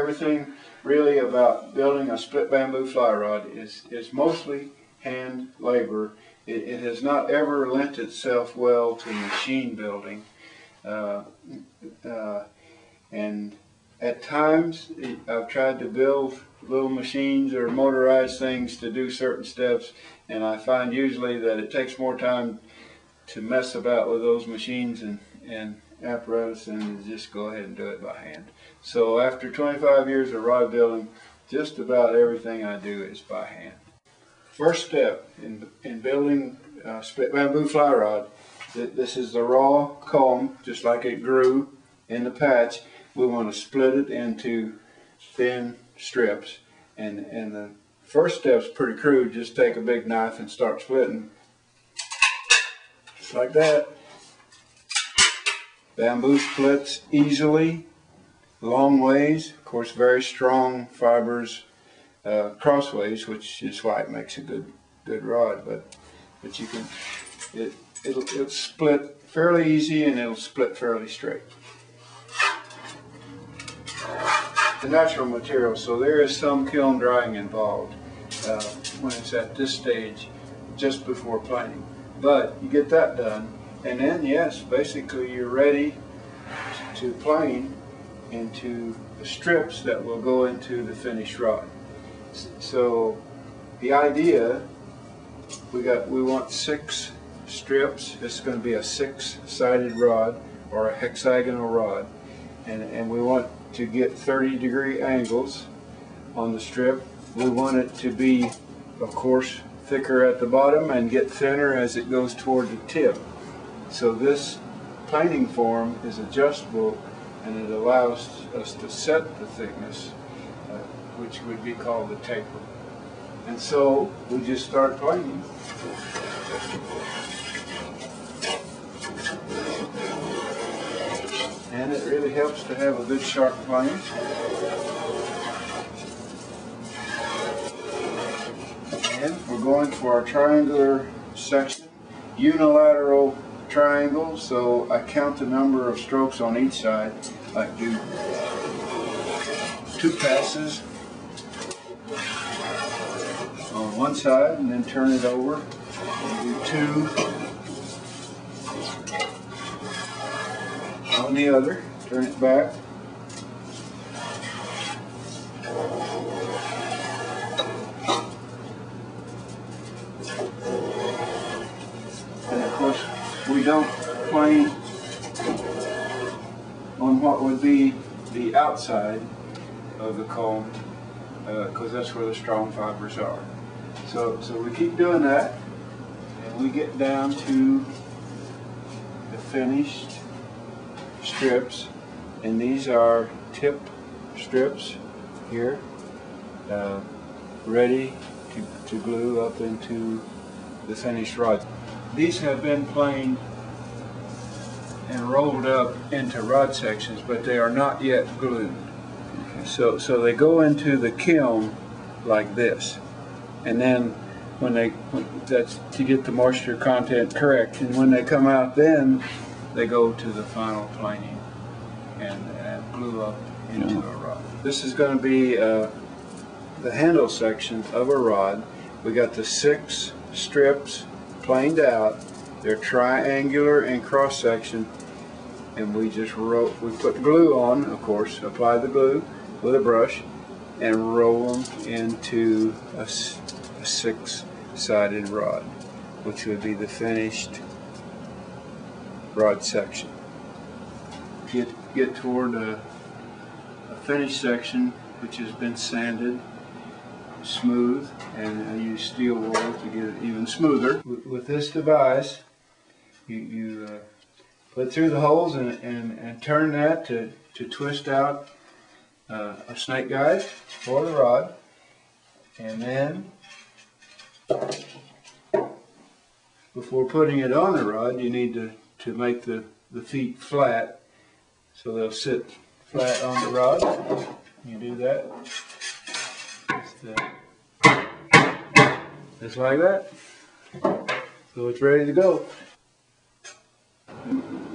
everything really about building a split bamboo fly rod is mostly hand labor. It has not ever lent itself well to machine building. And at times I've tried to build little machines or motorized things to do certain steps, and I find usually that it takes more time to mess about with those machines and apparatus than to just go ahead and do it by hand. So after 25 years of rod building, just about everything I do is by hand. First step in building a split bamboo fly rod, this is the raw comb, just like it grew in the patch. We want to split it into thin strips, and the first step's pretty crude. Just take a big knife and start splitting, just like that. Bamboo splits easily, long ways. Of course, very strong fibers crossways, which is why it makes a good rod. But you can it'll split fairly easy, and it'll split fairly straight. The natural material, so there is some kiln drying involved when it's at this stage, just before planing. But you get that done, and then yes, basically you're ready to plane into the strips that will go into the finished rod. So the idea, we want 6 strips. This is going to be a 6-sided rod or a hexagonal rod, and we want to get 30-degree angles on the strip. We want it to be, of course, thicker at the bottom and get thinner as it goes toward the tip. So this planing form is adjustable, and it allows us to set the thickness, which would be called the taper. And so we just start planing. And it really helps to have a good sharp plane. And we're going for our triangular section, unilateral triangle, so I count the number of strokes on each side. I do 2 passes on one side and then turn it over, and do 2 on the other, turn it back. And of course, we don't plane on what would be the outside of the comb, because that's where the strong fibers are. So we keep doing that, and we get down to the finished strips, and these are tip strips here, ready to glue up into the finished rod. These have been planed and rolled up into rod sections, but they are not yet glued. So they go into the kiln like this, and then that's to get the moisture content correct, and when they come out, then they go to the final planing and glue up into a rod. This is going to be the handle section of a rod. We got the 6 strips planed out. They're triangular in cross section, and we put glue on, of course, apply the glue with a brush and roll them into a 6-sided rod, which would be the finished rod section. Get toward a finished section which has been sanded smooth, and I use steel wool to get it even smoother. With this device, you put through the holes and turn that to twist out a snake guide for the rod, and then before putting it on the rod, you need to make the feet flat, so they'll sit flat on the rod. You do that just like that. So it's ready to go.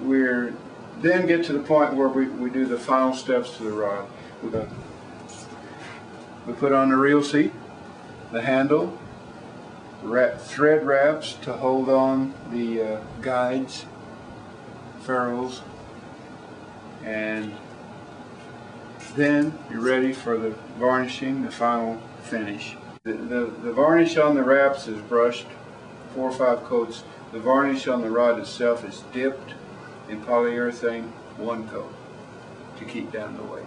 We're then get to the point where we do the final steps to the rod. We're going to we put on the reel seat, the handle, thread wraps to hold on the guides, ferrules, and then you're ready for the varnishing, the final finish. The varnish on the wraps is brushed 4 or 5 coats. The varnish on the rod itself is dipped in polyurethane 1 coat to keep down the weight.